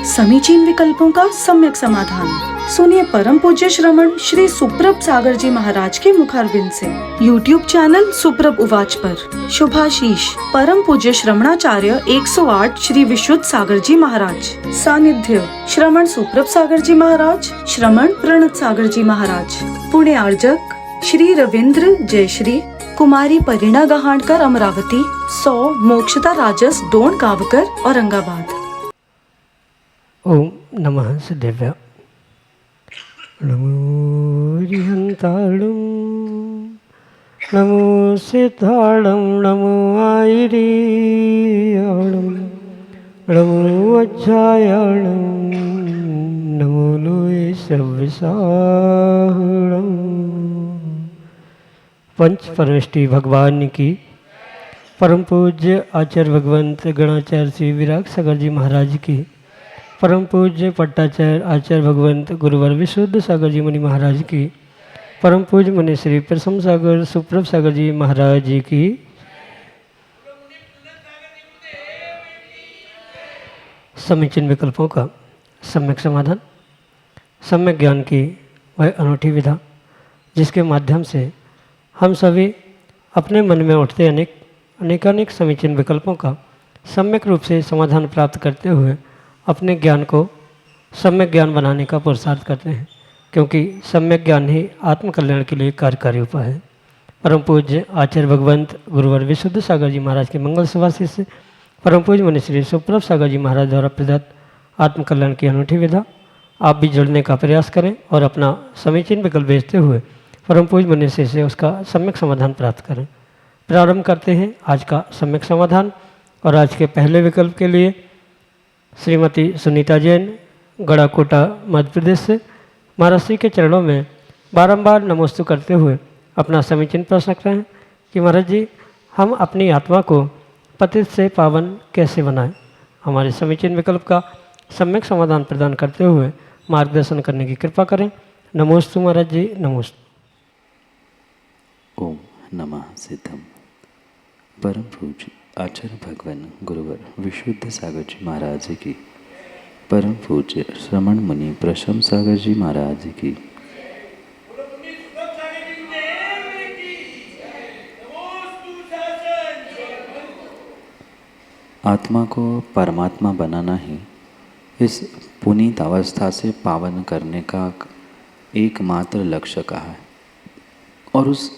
समीचीन विकल्पों का सम्यक समाधान। सुनिए परम पूज्य श्रमण श्री सुप्रभ सागर जी महाराज के मुखारबिंद से YouTube चैनल सुप्रभ उवाच पर शुभाशीष परम पूज्य श्रमणाचार्य 108 श्री विशुद्ध सागर जी महाराज। सानिध्य श्रमण सुप्रभ सागर जी महाराज, श्रमण प्रणत सागर जी महाराज। पुणे आर्जक श्री रविंद्र जयश्री, कुमारी परिणा गहाणकर अमरावती, 100 मोक्षता राजस डोन गावकर औरंगाबाद। ओम नमः सिद्धेभ्य। नमो रिहंताळं, नमो सिद्धाळं, नमो आयरीयाळं, नमो अज्जायाळं, नमो लोये सव्यसाहळं। पंच परमेष्टि भगवान की, परम पूज्य आचार्य भगवंत गणाचार्य श्री विराग सागर जी महाराज की, परम पूज्य पट्टाचार्य आचार्य भगवंत गुरुवर विशुद्ध सागर जी मुनि महाराज की, परम पूज्य मुनि श्री प्रसम सागर सुप्रभ सागर जी महाराज जी की। समीचीन विकल्पों का सम्यक समाधान। सम्यक ज्ञान की वह अनूठी विधा जिसके माध्यम से हम सभी अपने मन में उठते अनेकानेक समीचीन विकल्पों का सम्यक रूप से समाधान प्राप्त करते हुए अपने ज्ञान को सम्यक ज्ञान बनाने का पुरुषार्थ करते हैं, क्योंकि सम्यक ज्ञान ही आत्मकल्याण के लिए कार्यकारी उपाय है। परम पूज्य आचार्य भगवंत गुरुवर विशुद्ध सागर जी महाराज के मंगल सभा से परम पूज्य मुनि श्री सुप्रभ सागर जी महाराज द्वारा प्रदत्त आत्मकल्याण की अनूठी विधा आप भी जुड़ने का प्रयास करें और अपना समीचीन विकल्प भेजते हुए परम पूज्य मुनि से उसका सम्यक समाधान प्राप्त करें। प्रारंभ करते हैं आज का सम्यक समाधान। और आज के पहले विकल्प के लिए श्रीमती सुनीता जैन, गढ़ाकोटा, मध्य प्रदेश से महाराज श्री के चरणों में बारंबार नमोस्तु करते हुए अपना समीचीन प्रश्न रख रहे हैं कि महाराज जी, हम अपनी आत्मा को पतित से पावन कैसे बनाएं। हमारे समीचीन विकल्प का सम्यक समाधान प्रदान करते हुए मार्गदर्शन करने की कृपा करें। नमोस्तु महाराज जी, नमोस्तु। ओम नमः सिद्धम। परम पूज्य आचार्य भगवान गुरुवर विशुद्ध सागर जी महाराज की, परम पूज्य श्रमण मुनि प्रसम सागर जी महाराज की, आत्मा को परमात्मा बनाना ही इस पुनीत अवस्था से पावन करने का एकमात्र लक्ष्य कहा है। और उस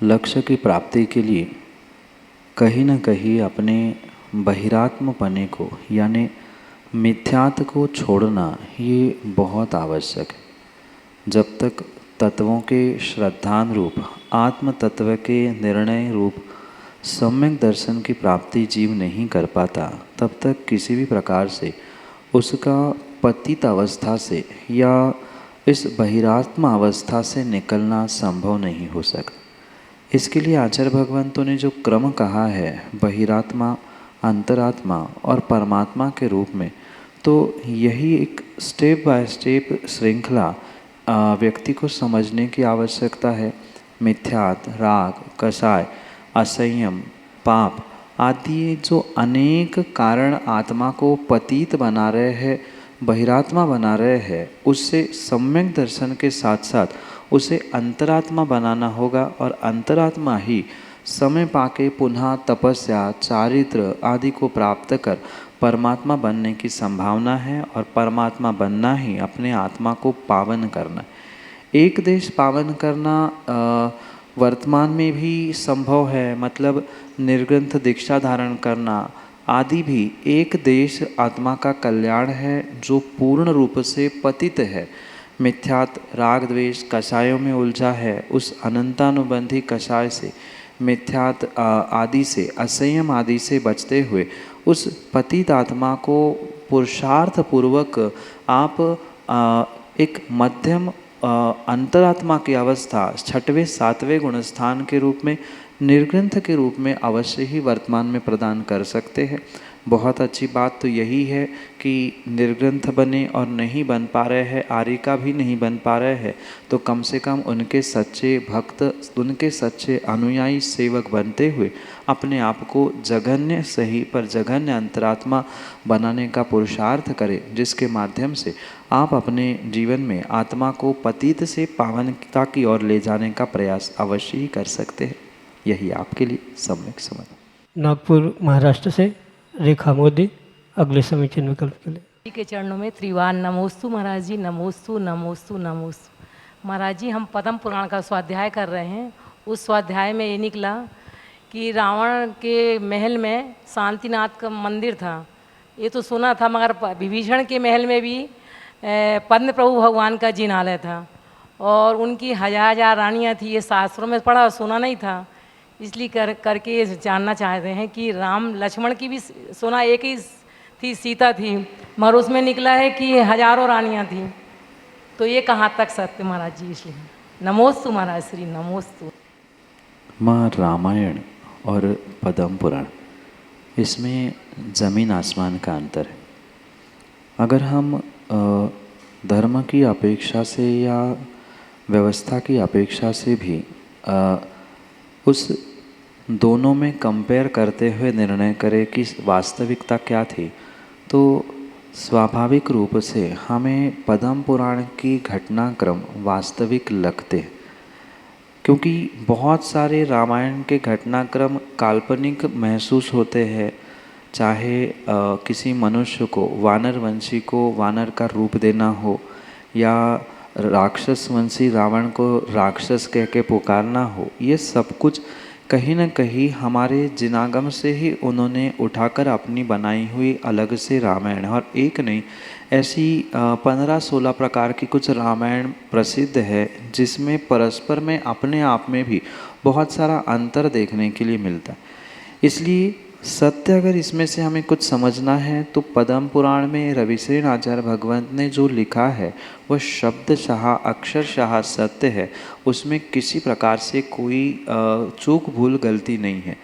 लक्ष्य की प्राप्ति के लिए कहीं न कहीं अपने बहिरात्मपने को यानी मिथ्यात्व को छोड़ना ये बहुत आवश्यक है। जब तक तत्वों के श्रद्धान रूप आत्म तत्व के निर्णय रूप सम्यक दर्शन की प्राप्ति जीव नहीं कर पाता, तब तक किसी भी प्रकार से उसका पतित अवस्था से या इस बहिरात्मा अवस्था से निकलना संभव नहीं हो सकता। इसके लिए आचार्य भगवंतों ने जो क्रम कहा है बहिरात्मा, अंतरात्मा और परमात्मा के रूप में, तो यही एक स्टेप बाय स्टेप श्रृंखला व्यक्ति को समझने की आवश्यकता है। मिथ्यात्व, राग, कषाय, असंयम, पाप आदि जो अनेक कारण आत्मा को पतित बना रहे हैं, बहिरात्मा बना रहे हैं, उससे सम्यक दर्शन के साथ साथ उसे अंतरात्मा बनाना होगा। और अंतरात्मा ही समय पाके पुनः तपस्या, चारित्र आदि को प्राप्त कर परमात्मा बनने की संभावना है। और परमात्मा बनना ही अपने आत्मा को पावन करना है। एक देश पावन करना वर्तमान में भी संभव है, मतलब निर्ग्रंथ दीक्षा धारण करना आदि भी एक देश आत्मा का कल्याण है जो पूर्ण रूप से पतित है, मिथ्यात्व, राग, द्वेष, कषायों में उलझा है। उस अनंतानुबंधी कषाय से, मिथ्यात्व आदि से, असंयम आदि से बचते हुए उस पतित आत्मा को पुरुषार्थ पूर्वक आप एक मध्यम अंतरात्मा की अवस्था 6वें 7वें गुणस्थान के रूप में, निर्ग्रंथ के रूप में अवश्य ही वर्तमान में प्रदान कर सकते हैं। बहुत अच्छी बात तो यही है कि निर्ग्रंथ बने और नहीं बन पा रहे हैं, आर्य का भी नहीं बन पा रहे हैं, तो कम से कम उनके सच्चे भक्त, उनके सच्चे अनुयायी सेवक बनते हुए अपने आप को जघन्य सही पर जघन्य अंतरात्मा बनाने का पुरुषार्थ करें, जिसके माध्यम से आप अपने जीवन में आत्मा को पतित से पावनता की ओर ले जाने का प्रयास अवश्य ही कर सकते हैं। यही आपके लिए सम्यक समाधान। नागपुर महाराष्ट्र से रेखा मोदी अगले समीचीन विकल्प के लिए। जी के चरणों में त्रिवार नमोस्तु महाराज जी, नमोस्तु नमोस्तु नमोस्तु। महाराज जी, हम पद्म पुराण का स्वाध्याय कर रहे हैं। उस स्वाध्याय में ये निकला कि रावण के महल में शांतिनाथ का मंदिर था, ये तो सुना था, मगर विभीषण के महल में भी पद्म प्रभु भगवान का जिनालय था और उनकी हजार हजार रानियाँ थी। ये शास्त्रों में पढ़ा, सुना नहीं था, इसलिए करके ये जानना चाहते हैं कि राम लक्ष्मण की भी सुना एक ही थी, सीता थी, मगर उसमें निकला है कि हजारों रानियाँ थी। तो ये कहाँ तक सत्य महाराज जी? इसलिए नमोस्तु महाराज श्री, नमोस्तु। माँ, रामायण और पद्म पुराण, इसमें ज़मीन आसमान का अंतर है। अगर हम धर्म की अपेक्षा से या व्यवस्था की अपेक्षा से भी उस दोनों में कंपेयर करते हुए निर्णय करें कि वास्तविकता क्या थी, तो स्वाभाविक रूप से हमें पद्म पुराण की घटनाक्रम वास्तविक लगते हैं, क्योंकि बहुत सारे रामायण के घटनाक्रम काल्पनिक महसूस होते हैं। चाहे किसी मनुष्य को, वानर वंशी को वानर का रूप देना हो, या राक्षस वंशी रावण को राक्षस कह के पुकारना हो, ये सब कुछ कहीं न कहीं हमारे जिनागम से ही उन्होंने उठाकर अपनी बनाई हुई अलग से रामायण, और एक नहीं, ऐसी 15-16 प्रकार की कुछ रामायण प्रसिद्ध है, जिसमें परस्पर में अपने आप में भी बहुत सारा अंतर देखने के लिए मिलता है। इसलिए सत्य अगर इसमें से हमें कुछ समझना है तो पद्म पुराण में रविसेन आचार्य भगवंत ने जो लिखा है वह शब्दशः अक्षरशः सत्य है, उसमें किसी प्रकार से कोई चूक भूल गलती नहीं है।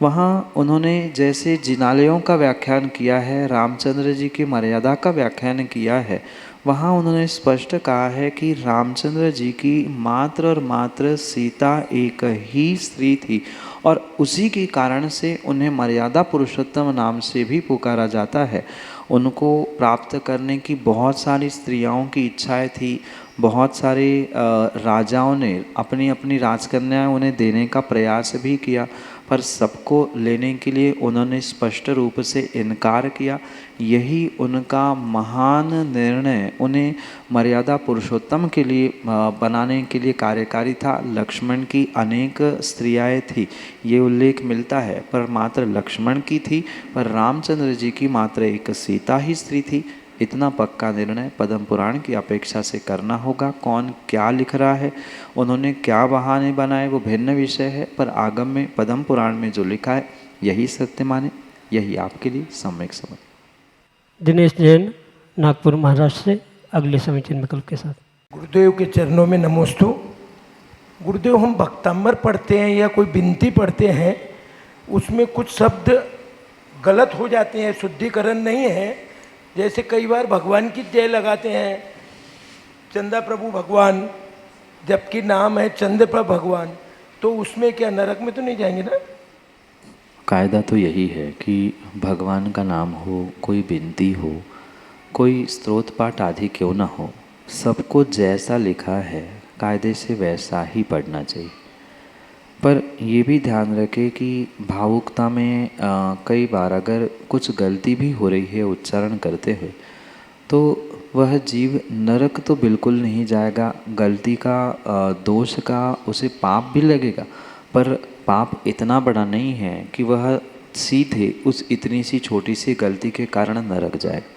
वहाँ उन्होंने जैसे जिनालयों का व्याख्यान किया है, रामचंद्र जी की मर्यादा का व्याख्यान किया है, वहाँ उन्होंने स्पष्ट कहा है कि रामचंद्र जी की मात्र और मात्र सीता एक ही स्त्री थी, और उसी के कारण से उन्हें मर्यादा पुरुषोत्तम नाम से भी पुकारा जाता है। उनको प्राप्त करने की बहुत सारी स्त्रियों की इच्छाएं थी, बहुत सारे राजाओं ने अपनी अपनी राजकन्याएं उन्हें देने का प्रयास भी किया, पर सबको लेने के लिए उन्होंने स्पष्ट रूप से इनकार किया। यही उनका महान निर्णय उन्हें मर्यादा पुरुषोत्तम के लिए बनाने के लिए कार्यकारी था। लक्ष्मण की अनेक स्त्रियाएं थी, ये उल्लेख मिलता है, पर मात्र लक्ष्मण की थी, पर रामचंद्र जी की मात्र एक सीता ही स्त्री थी। इतना पक्का निर्णय पद्म पुराण की अपेक्षा से करना होगा। कौन क्या लिख रहा है, उन्होंने क्या बहाने बनाए, वो भिन्न विषय है, पर आगम में पद्म पुराण में जो लिखा है यही सत्य माने। यही आपके लिए सम्यक समझ। दिनेश जैन नागपुर महाराष्ट्र से अगले समीचीन विकल्प के साथ। गुरुदेव के चरणों में नमोस्तु। गुरुदेव, हम भक्तांबर पढ़ते हैं या कोई बिनती पढ़ते हैं, उसमें कुछ शब्द गलत हो जाते हैं, शुद्धिकरण नहीं है। जैसे कई बार भगवान की जय लगाते हैं, चंदा प्रभु भगवान, जबकि नाम है चंद्र प्रभु भगवान, तो उसमें क्या नरक में तो नहीं जाएंगे ना? कायदा तो यही है कि भगवान का नाम हो, कोई विनती हो, कोई स्तोत्र पाठ आदि क्यों ना हो, सबको जैसा लिखा है कायदे से वैसा ही पढ़ना चाहिए। पर ये भी ध्यान रखें कि भावुकता में कई बार अगर कुछ गलती भी हो रही है उच्चारण करते हुए, तो वह जीव नरक तो बिल्कुल नहीं जाएगा। गलती का दोष का उसे पाप भी लगेगा, पर पाप इतना बड़ा नहीं है कि वह सीधे उस इतनी सी छोटी सी गलती के कारण नरक जाएगा।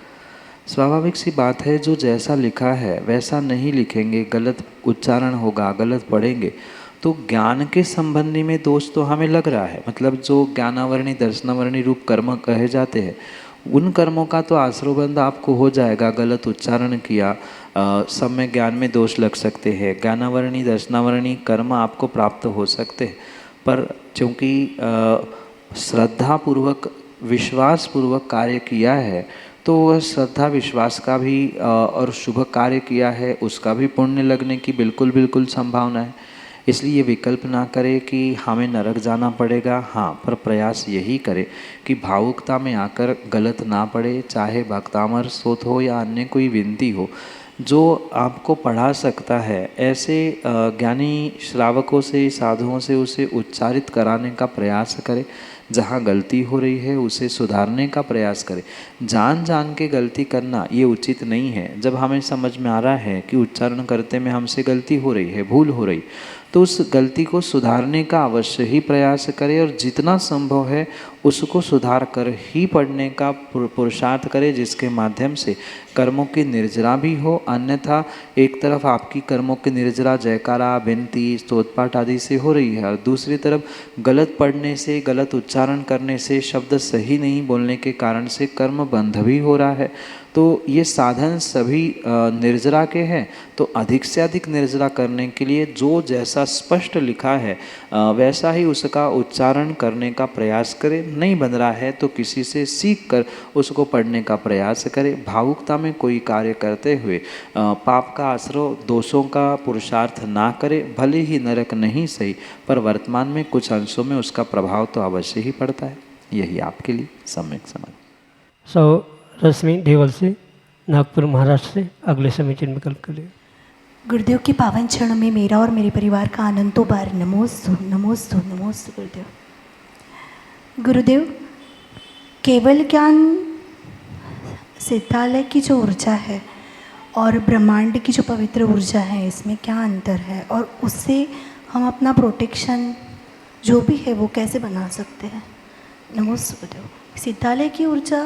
स्वाभाविक सी बात है, जो जैसा लिखा है वैसा नहीं लिखेंगे, गलत उच्चारण होगा, गलत पढ़ेंगे, तो ज्ञान के संबंधी में दोष तो हमें लग रहा है। मतलब जो ज्ञानावरणी दर्शनावरणी रूप कर्म कहे जाते हैं, उन कर्मों का तो आश्रयबंध आपको हो जाएगा। गलत उच्चारण किया, सब में ज्ञान में दोष लग सकते हैं। ज्ञानावरणी दर्शनावरणी कर्म आपको प्राप्त हो सकते हैं, पर चूँकि श्रद्धापूर्वक विश्वासपूर्वक कार्य किया है तो वह श्रद्धा विश्वास का भी और शुभ कार्य किया है उसका भी पुण्य लगने की बिल्कुल बिल्कुल संभावना है। इसलिए ये विकल्प ना करे कि हमें नरक जाना पड़ेगा, हाँ, पर प्रयास यही करे कि भावुकता में आकर गलत ना पड़े, चाहे भक्तामर स्तोत्र हो या अन्य कोई विनती हो जो आपको पढ़ा सकता है, ऐसे ज्ञानी श्रावकों से, साधुओं से उसे उच्चारित कराने का प्रयास करे। जहाँ गलती हो रही है उसे सुधारने का प्रयास करें। जान जान के गलती करना ये उचित नहीं है। जब हमें समझ में आ रहा है कि उच्चारण करते में हमसे गलती हो रही है, भूल हो रही, तो उस गलती को सुधारने का अवश्य ही प्रयास करें और जितना संभव है उसको सुधार कर ही पढ़ने का पुरुषार्थ करें, जिसके माध्यम से कर्मों की निर्जरा भी हो। अन्यथा एक तरफ आपकी कर्मों की निर्जरा जयकारा, विनती, स्तोत्रपाठ आदि से हो रही है और दूसरी तरफ गलत पढ़ने से, गलत उच्चारण करने से, शब्द सही नहीं बोलने के कारण से कर्म बंध भी हो रहा है। तो ये साधन सभी निर्जरा के हैं। तो अधिक से अधिक निर्जरा करने के लिए जो जैसा स्पष्ट लिखा है वैसा ही उसका उच्चारण करने का प्रयास करें। नहीं बन रहा है तो किसी से सीख कर उसको पढ़ने का प्रयास करें। भावुकता में कोई कार्य करते हुए पाप का आश्रय, दोषों का पुरुषार्थ ना करें। भले ही नरक नहीं सही, पर वर्तमान में कुछ अंशों में उसका प्रभाव तो अवश्य ही पड़ता है। यही आपके लिए सम्यक समझ। रश्मि देवल से, नागपुर महाराष्ट्र से अगले समीचीन विकल्प के लिए। गुरुदेव के पावन क्षणों में मेरा और मेरे परिवार का अनंतों बार नमोस्तु नमोस्तु नमोस्तु गुरुदेव। गुरुदेव, केवल ज्ञान सिद्धालय की जो ऊर्जा है और ब्रह्मांड की जो पवित्र ऊर्जा है, इसमें क्या अंतर है और उससे हम अपना प्रोटेक्शन जो भी है वो कैसे बना सकते हैं? नमोस्तु गुरुदेव। सिद्धालय की ऊर्जा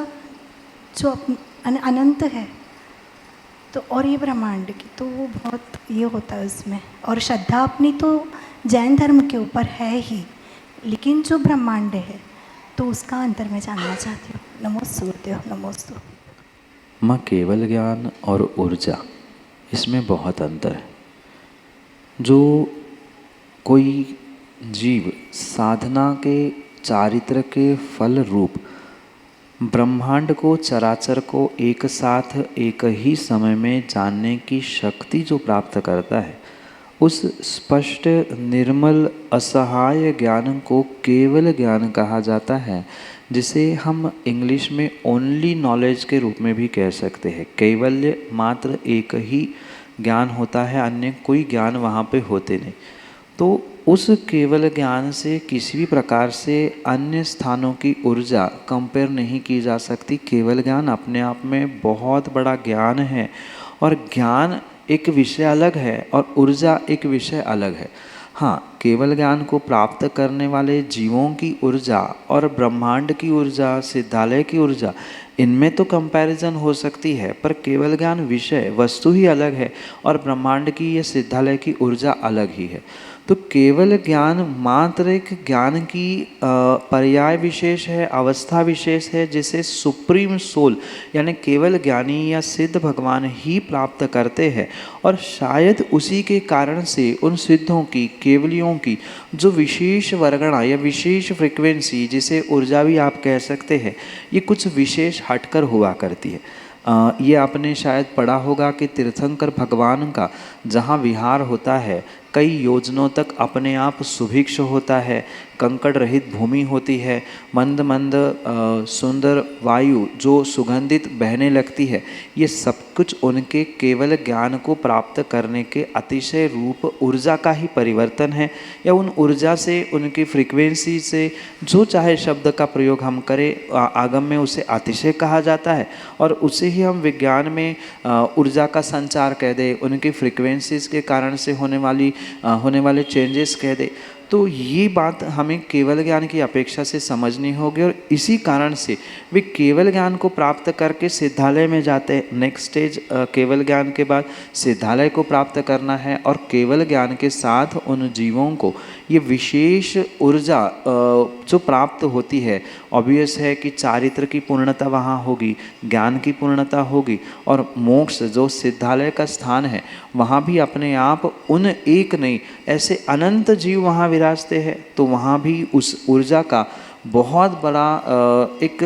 जो अनंत है तो, और ये ब्रह्मांड की तो वो बहुत ये होता है उसमें। और श्रद्धा अपनी तो जैन धर्म के ऊपर है ही, लेकिन जो ब्रह्मांड है तो उसका अंतर मैं जानना चाहती हूँ। नमोस्तु गुरुदेव, नमोस्तु। माँ, केवल ज्ञान और ऊर्जा, इसमें बहुत अंतर है। जो कोई जीव साधना के चारित्र के फल रूप ब्रह्मांड को, चराचर को एक साथ एक ही समय में जानने की शक्ति जो प्राप्त करता है, उस स्पष्ट निर्मल असहाय ज्ञान को केवल ज्ञान कहा जाता है, जिसे हम इंग्लिश में ओनली नॉलेज के रूप में भी कह सकते हैं। कैवल्य, मात्र एक ही ज्ञान होता है, अन्य कोई ज्ञान वहाँ पे होते नहीं। तो उस केवल ज्ञान से किसी भी प्रकार से अन्य स्थानों की ऊर्जा कंपेयर नहीं की जा सकती। केवल ज्ञान अपने आप में बहुत बड़ा ज्ञान है और ज्ञान एक विषय अलग है और ऊर्जा एक विषय अलग है। हाँ, केवल ज्ञान को प्राप्त करने वाले जीवों की ऊर्जा और ब्रह्मांड की ऊर्जा, सिद्धालय की ऊर्जा, इनमें तो कंपैरिजन हो सकती है, पर केवल ज्ञान विषय वस्तु ही अलग है और ब्रह्मांड की या सिद्धालय की ऊर्जा अलग ही है। तो केवल ज्ञान मात्र एक ज्ञान की पर्याय विशेष है, अवस्था विशेष है, जिसे सुप्रीम सोल यानी केवल ज्ञानी या सिद्ध भगवान ही प्राप्त करते हैं। और शायद उसी के कारण से उन सिद्धों की, केवलियों की जो विशेष वर्गणा या विशेष फ्रिक्वेंसी, जिसे ऊर्जा भी आप कह सकते हैं, ये कुछ विशेष हटकर हुआ करती है। ये आपने शायद पढ़ा होगा कि तीर्थंकर भगवान का जहाँ विहार होता है, कई योजनों तक अपने आप सुभिक्ष होता है, कंकड़ रहित भूमि होती है, मंद मंद सुंदर वायु जो सुगंधित बहने लगती है, ये सब कुछ उनके केवल ज्ञान को प्राप्त करने के अतिशय रूप ऊर्जा का ही परिवर्तन है। या उन ऊर्जा से, उनकी फ्रीक्वेंसी से, जो चाहे शब्द का प्रयोग हम करें, आगम में उसे अतिशय कहा जाता है और उसे ही हम विज्ञान में ऊर्जा का संचार कह दें, उनकी फ्रीक्वेंसीज के कारण से होने वाले चेंजेस कह दे। तो ये बात हमें केवल ज्ञान की अपेक्षा से समझनी होगी और इसी कारण से वे केवल ज्ञान को प्राप्त करके सिद्धालय में जाते हैं। नेक्स्ट स्टेज केवल ज्ञान के बाद सिद्धालय को प्राप्त करना है और केवल ज्ञान के साथ उन जीवों को ये विशेष ऊर्जा जो प्राप्त होती है, ऑब्वियस है कि चारित्र की पूर्णता वहाँ होगी, ज्ञान की पूर्णता होगी और मोक्ष जो सिद्धालय का स्थान है, वहाँ भी अपने आप उन एक नहीं ऐसे अनंत जीव वहाँ विराजते हैं। तो वहाँ भी उस ऊर्जा का बहुत बड़ा एक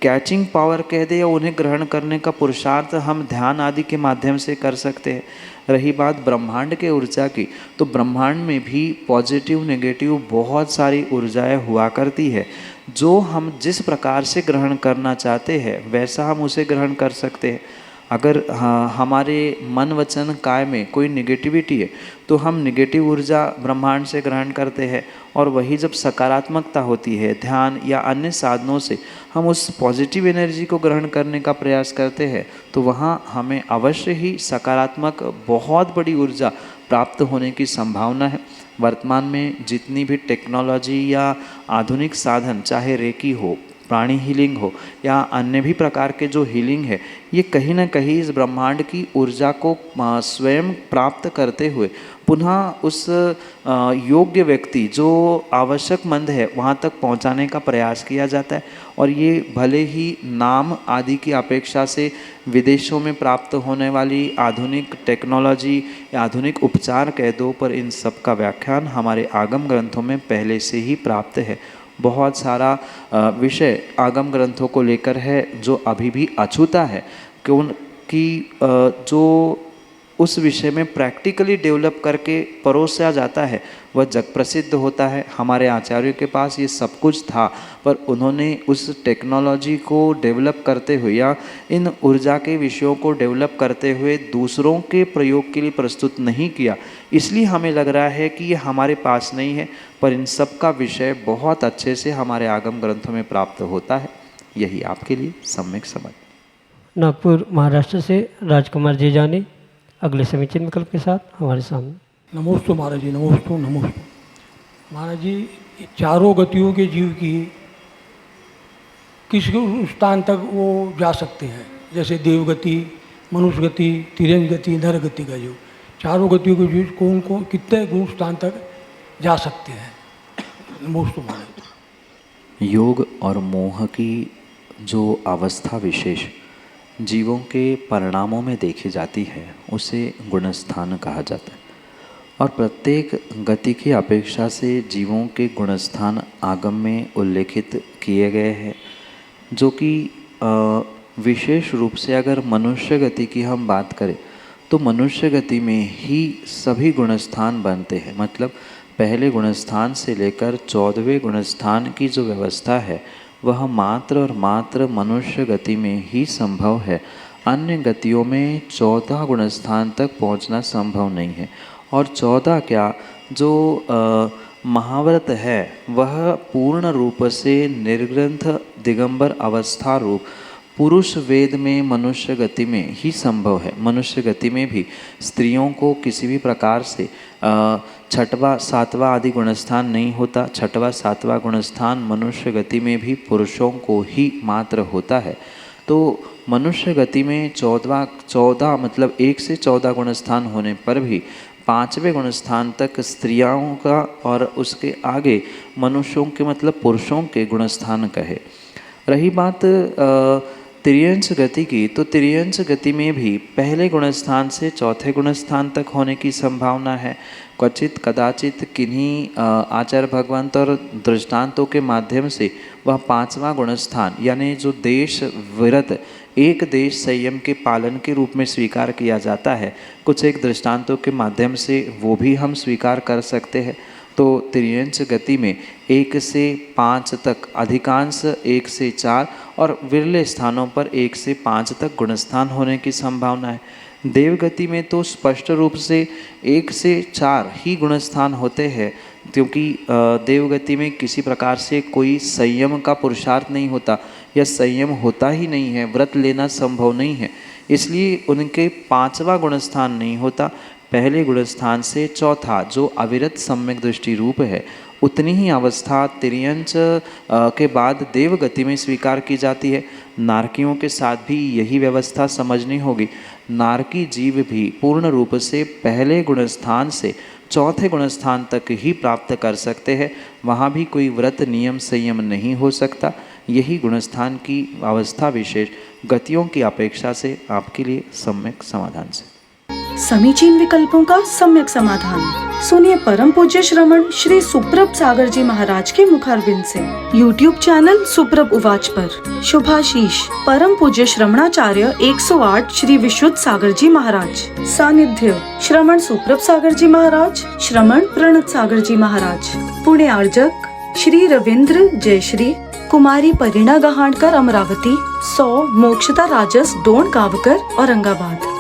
कैचिंग पावर कह दे या उन्हें ग्रहण करने का पुरुषार्थ हम ध्यान आदि के माध्यम से कर सकते हैं। रही बात ब्रह्मांड के ऊर्जा की, तो ब्रह्मांड में भी पॉजिटिव नेगेटिव बहुत सारी ऊर्जाएं हुआ करती है। जो हम जिस प्रकार से ग्रहण करना चाहते हैं वैसा हम उसे ग्रहण कर सकते हैं। अगर हमारे मन वचन काय में कोई निगेटिविटी है तो हम निगेटिव ऊर्जा ब्रह्मांड से ग्रहण करते हैं, और वही जब सकारात्मकता होती है ध्यान या अन्य साधनों से हम उस पॉजिटिव एनर्जी को ग्रहण करने का प्रयास करते हैं तो वहाँ हमें अवश्य ही सकारात्मक बहुत बड़ी ऊर्जा प्राप्त होने की संभावना है। वर्तमान में जितनी भी टेक्नोलॉजी या आधुनिक साधन, चाहे रेकी हो, प्राणी हीलिंग हो या अन्य भी प्रकार के जो हीलिंग है, ये कहीं ना कहीं इस ब्रह्मांड की ऊर्जा को स्वयं प्राप्त करते हुए पुनः उस योग्य व्यक्ति जो आवश्यकमंद है वहाँ तक पहुँचाने का प्रयास किया जाता है। और ये भले ही नाम आदि की अपेक्षा से विदेशों में प्राप्त होने वाली आधुनिक टेक्नोलॉजी या आधुनिक उपचार कह दो, पर इन सब का व्याख्यान हमारे आगम ग्रंथों में पहले से ही प्राप्त है। बहुत सारा विषय आगम ग्रंथों को लेकर है जो अभी भी अछूता है, क्योंकि जो उस विषय में प्रैक्टिकली डेवलप करके परोसा जाता है वह जग प्रसिद्ध होता है। हमारे आचार्यों के पास ये सब कुछ था, पर उन्होंने उस टेक्नोलॉजी को डेवलप करते हुए या इन ऊर्जा के विषयों को डेवलप करते हुए दूसरों के प्रयोग के लिए प्रस्तुत नहीं किया। इसलिए हमें लग रहा है कि ये हमारे पास नहीं है, पर इन सब का विषय बहुत अच्छे से हमारे आगम ग्रंथों में प्राप्त होता है। यही आपके लिए सम्यक समझ। नागपुर महाराष्ट्र से राजकुमार जी जानी अगले समीचीन विकल्प के साथ हमारे सामने। नमोस्तु महाराज जी, नमोस्तु नमोस्तु। महाराज जी, चारों गतियों के जीव की किस स्थान तक वो जा सकते हैं? जैसे देवगति, मनुष्य गति, तिरंज गति, नर गति का जीव, चारों गतियों के जीव कौन को कितने गुण स्थान तक जा सकते हैं? नमोस्तु महाराज। योग और मोह की जो अवस्था विशेष जीवों के परिणामों में देखी जाती है उसे गुणस्थान कहा जाता है। और प्रत्येक गति की अपेक्षा से जीवों के गुणस्थान आगम में उल्लेखित किए गए हैं, जो कि विशेष रूप से अगर मनुष्य गति की हम बात करें तो मनुष्य गति में ही सभी गुणस्थान बनते हैं। मतलब पहले गुणस्थान से लेकर 14वें गुणस्थान की जो व्यवस्था है वह मात्र और मात्र मनुष्य गति में ही संभव है। अन्य गतियों में 14 गुणस्थान तक पहुंचना संभव नहीं है। और 14 क्या, जो महाव्रत है वह पूर्ण रूप से निर्ग्रंथ दिगंबर अवस्था रूप पुरुष वेद में मनुष्य गति में ही संभव है। मनुष्य गति में भी स्त्रियों को किसी भी प्रकार से छठवां सातवां आदि गुणस्थान नहीं होता। छठवां सातवां गुणस्थान मनुष्य गति में भी पुरुषों को ही मात्र होता है। तो मनुष्य गति में 14 मतलब 1 से 14 गुणस्थान होने पर भी 5वें गुणस्थान तक स्त्रियों का और उसके आगे मनुष्यों के मतलब पुरुषों के गुणस्थान कहे। रही बात त्रियंश गति की, तो त्रियंश गति में भी पहले गुणस्थान से चौथे गुणस्थान तक होने की संभावना है। क्वचित कदाचित किन्हीं आचार्य भगवंत और दृष्टांतों के माध्यम से वह 5वां गुणस्थान यानी जो देश विरत एक देश संयम के पालन के रूप में स्वीकार किया जाता है, कुछ एक दृष्टांतों के माध्यम से वो भी हम स्वीकार कर सकते हैं। तो त्रियंश गति में 1 से 5 तक, अधिकांश 1 से 4 और विरले स्थानों पर 1 से 5 तक गुणस्थान होने की संभावना है। देवगति में तो स्पष्ट रूप से 1 से 4 ही गुणस्थान होते हैं, क्योंकि देवगति में किसी प्रकार से कोई संयम का पुरुषार्थ नहीं होता या संयम होता ही नहीं है, व्रत लेना संभव नहीं है, इसलिए उनके 5वां गुणस्थान नहीं होता। पहले गुणस्थान से चौथा जो अविरत सम्यक दृष्टि रूप है, उतनी ही अवस्था तिर्यंच के बाद देवगति में स्वीकार की जाती है। नारकियों के साथ भी यही व्यवस्था समझनी होगी। नारकी जीव भी पूर्ण रूप से पहले गुणस्थान से चौथे गुणस्थान तक ही प्राप्त कर सकते हैं, वहाँ भी कोई व्रत नियम संयम नहीं हो सकता। यही गुणस्थान की अवस्था विशेष गतियों की अपेक्षा से आपके लिए सम्यक समाधान से। समीचीन विकल्पों का सम्यक समाधान। सुनिए परम पूज्य श्रमण श्री सुप्रभ सागर जी महाराज के मुखारविंद से YouTube चैनल सुप्रभ उवाच पर शुभाशीष परम पूज्य श्रमणाचार्य 108 श्री विशुद्ध सागर जी महाराज। सानिध्य श्रमण सुप्रभ सागर जी महाराज, श्रमण प्रणत सागर जी महाराज। पुणे आर्जक श्री रविंद्र जयश्री, कुमारी परिणा गहाणकर अमरावती, 100 मोक्षता राजस डोण गावकर औरंगाबाद।